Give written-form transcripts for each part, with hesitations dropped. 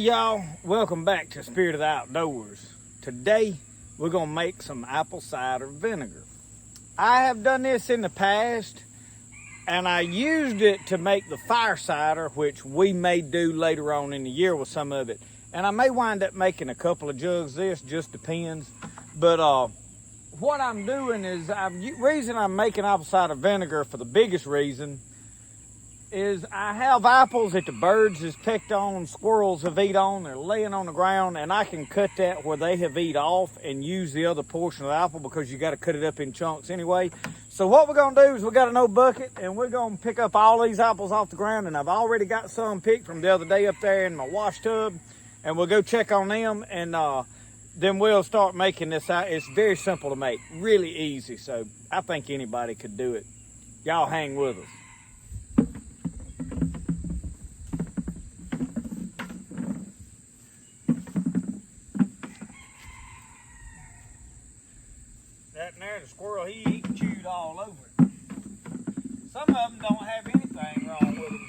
y'all, welcome back to Spirit of the Outdoors. Today we're gonna make some apple cider vinegar. I have done this in the past and I used it to make the fire cider, which we may do later on in the year with some of it. And I may wind up making a couple of jugs of this, just depends. But what I'm doing is, the reason I'm making apple cider vinegar, for the biggest reason, is I have apples that the birds has pecked on, squirrels have eat on, they're laying on the ground, and I can cut that where they have eat off and use the other portion of the apple, because you got to cut it up in chunks anyway. So what we're gonna do is, we got an old bucket and we're gonna pick up all these apples off the ground, and I've already got some picked from the other day up there in my wash tub, and we'll go check on them, and then we'll start making this out. It's very simple to make, really easy, so I think anybody could do it. Y'all hang with us. That and there, the squirrel, he chewed all over it. Some of them don't have anything wrong with them.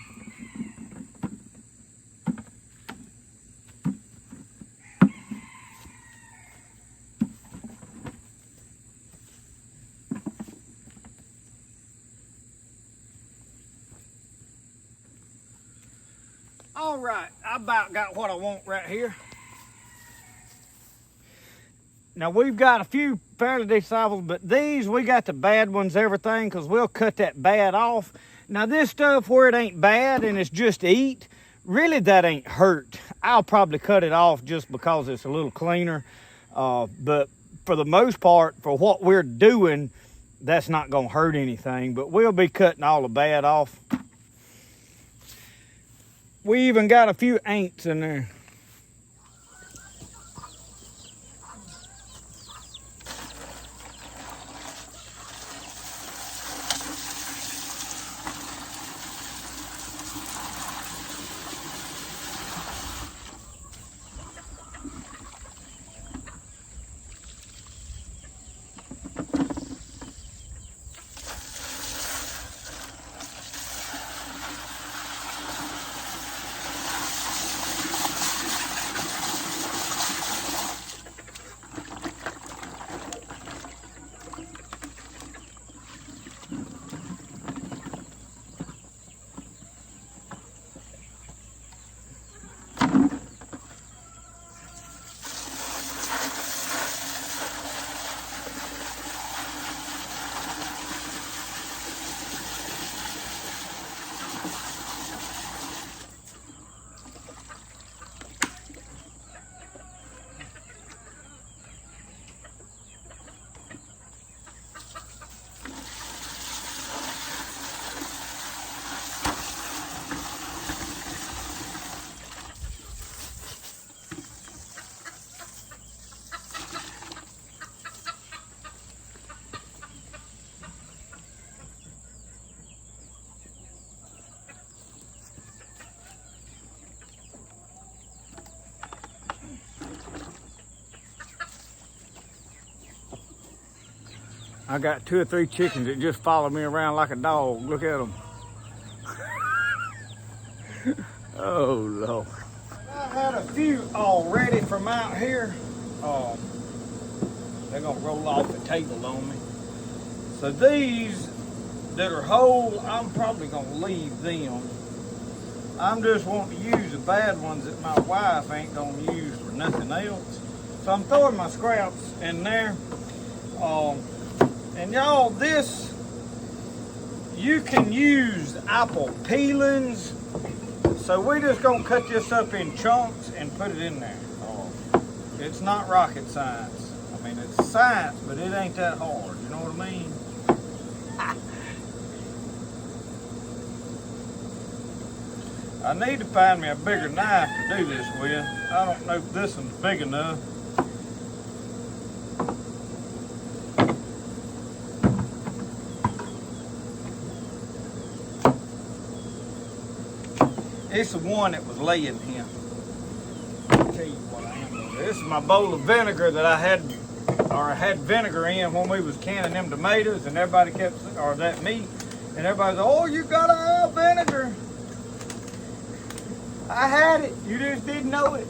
All right, I about got what I want right here. Now we've got a few fairly decent apples, but these, we got the bad ones, everything, because we'll cut that bad off. Now this stuff where it ain't bad and it's just eat, really that ain't hurt. I'll probably cut it off just because it's a little cleaner. But for the most part, for what we're doing, that's not gonna hurt anything, but we'll be cutting all the bad off. We even got a few ants in there. I got 2 or 3 chickens that just follow me around like a dog. Look at them. Oh, Lord. I had a few already from out here. They're gonna roll off the table on me. So these that are whole, I'm probably gonna leave them. I'm just wanting to use the bad ones that my wife ain't gonna use for nothing else. So I'm throwing my scraps in there. And y'all, this, you can use apple peelings. So we're just gonna cut this up in chunks and put it in there. It's not rocket science. I mean, it's science, but it ain't that hard, you know what I mean? I need to find me a bigger knife to do this with. I don't know if this one's big enough. It's the one that was laying here. I'll tell you what I am doing. This is my bowl of vinegar that I had vinegar in when we was canning them tomatoes, and everybody kept, or that meat, and everybody's, oh, you gotta have vinegar. I had it, you just didn't know it.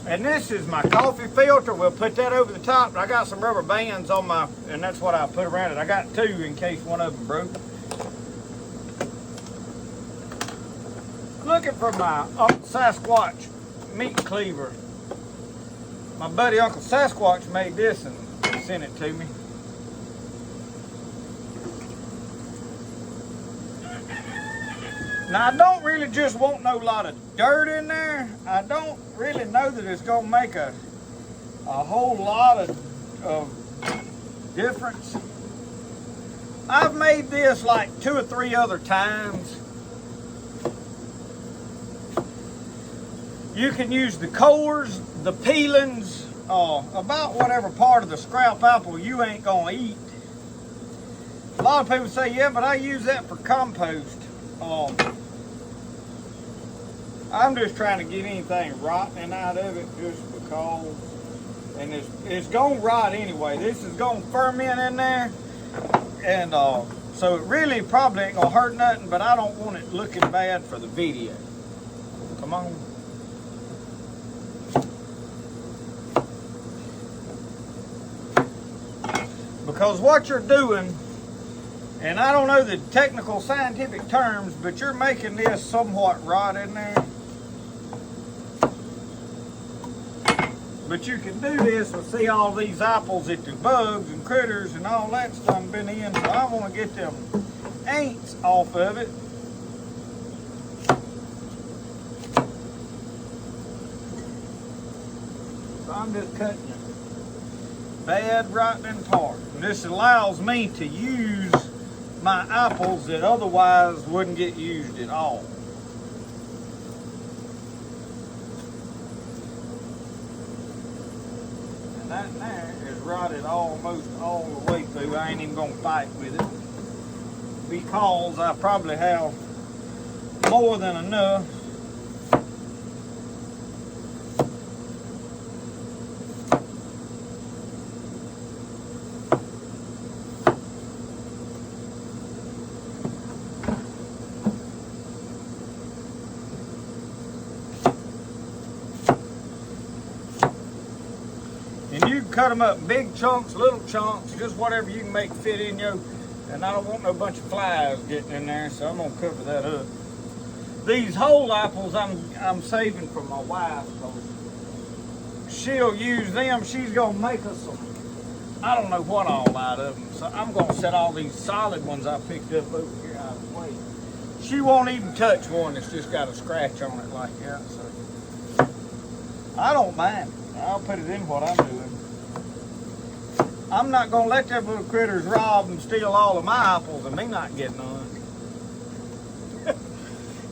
And this is my coffee filter. We'll put that over the top. And I got some rubber bands on my, and that's what I put around it. I got two in case one of them broke. Looking for my Uncle Sasquatch meat cleaver. My buddy Uncle Sasquatch made this and sent it to me. Now, I don't really just want no lot of dirt in there. I don't really know that it's going to make a whole lot of difference. I've made this like 2 or 3 other times. You can use the cores, the peelings, about whatever part of the scrap apple you ain't going to eat. A lot of people say, yeah, but I use that for compost. I'm just trying to get anything rotten out of it just because, and it's going to rot anyway. This is going to ferment in there, and so it really probably ain't going to hurt nothing, but I don't want it looking bad for the video. Come on. Because what you're doing, and I don't know the technical scientific terms, but you're making this somewhat rot in there. But you can do this and see all these apples that the bugs and critters and all that stuff been in. So I want to get them ants off of it. So I'm just cutting it. Bad rotten part. And this allows me to use my apples that otherwise wouldn't get used at all. And that there is rotted almost all the way through. I ain't even gonna fight with it because I probably have more than enough. And you can cut them up big chunks, little chunks, just whatever you can make fit in you. And I don't want no bunch of flies getting in there, so I'm gonna cover that up. These whole apples I'm saving for my wife, because she'll use them. She's gonna make us some, I don't know what all out of them. So I'm gonna set all these solid ones I picked up over here out of the way. She won't even touch one that's just got a scratch on it like that. So I don't mind. I'll put it in what I'm doing. I'm not gonna let them little critters rob and steal all of my apples and me not get none.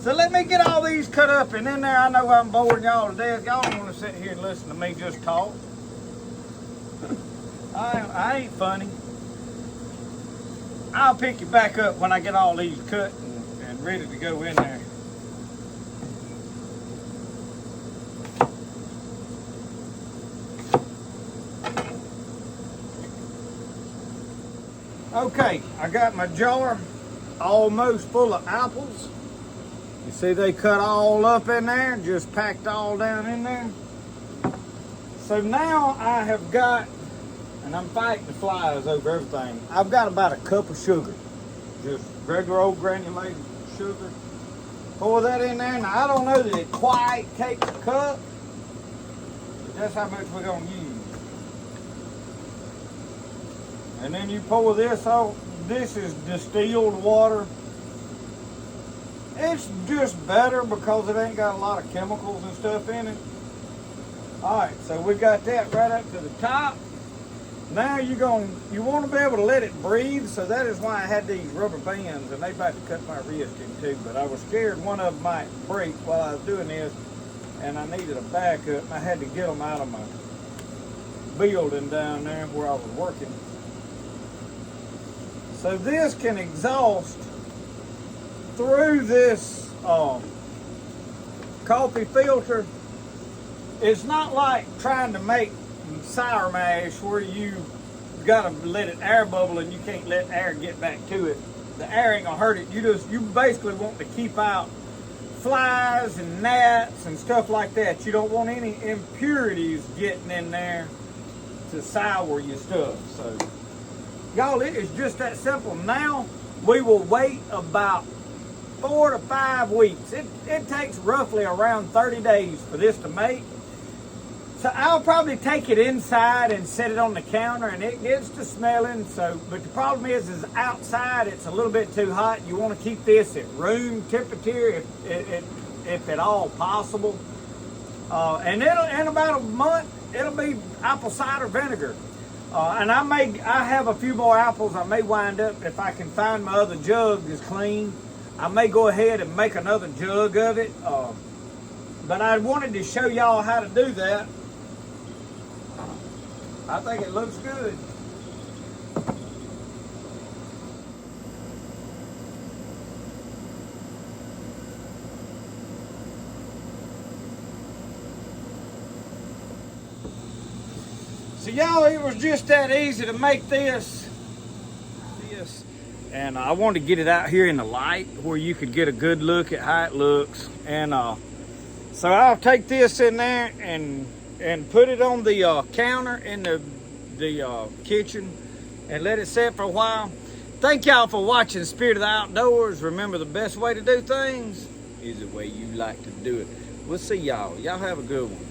So let me get all these cut up, and in there I know I'm boring y'all to death. Y'all don't want to sit here and listen to me just talk. I ain't funny. I'll pick you back up when I get all these cut and ready to go in there. Okay, I got my jar almost full of apples. You see they cut all up in there, just packed all down in there. So now I have got, and I'm fighting the flies over everything, I've got about a cup of sugar. Just regular old granulated sugar. Pour that in there. Now I don't know that it quite takes a cup, but that's how much we're gonna use. And then you pour this off. This is distilled water. It's just better because it ain't got a lot of chemicals and stuff in it. Alright, so we got that right up to the top. Now you want to be able to let it breathe, so that is why I had these rubber bands, and they about to cut my wrist in two, but I was scared one of them might break while I was doing this, and I needed a backup, and I had to get them out of my building down there where I was working. So this can exhaust through this coffee filter. It's not like trying to make sour mash where you gotta let it air bubble and you can't let air get back to it. The air ain't gonna hurt it. You basically want to keep out flies and gnats and stuff like that. You don't want any impurities getting in there to sour your stuff. So, y'all, it is just that simple. Now, we will wait about 4 to 5 weeks. It takes roughly around 30 days for this to make. So I'll probably take it inside and set it on the counter, and it gets to smelling. So, but the problem is outside it's a little bit too hot. You want to keep this at room temperature if at all possible. And in about a month it'll be apple cider vinegar. And I have a few more apples. I may wind up, if I can find my other jug is clean, I may go ahead and make another jug of it. But I wanted to show y'all how to do that. I think it looks good. So y'all, it was just that easy to make this. And I wanted to get it out here in the light where you could get a good look at how it looks. And so I'll take this in there and put it on the counter in the kitchen and let it sit for a while. Thank y'all for watching Spirit of the Outdoors. Remember, the best way to do things is the way you like to do it. We'll see y'all. Y'all have a good one.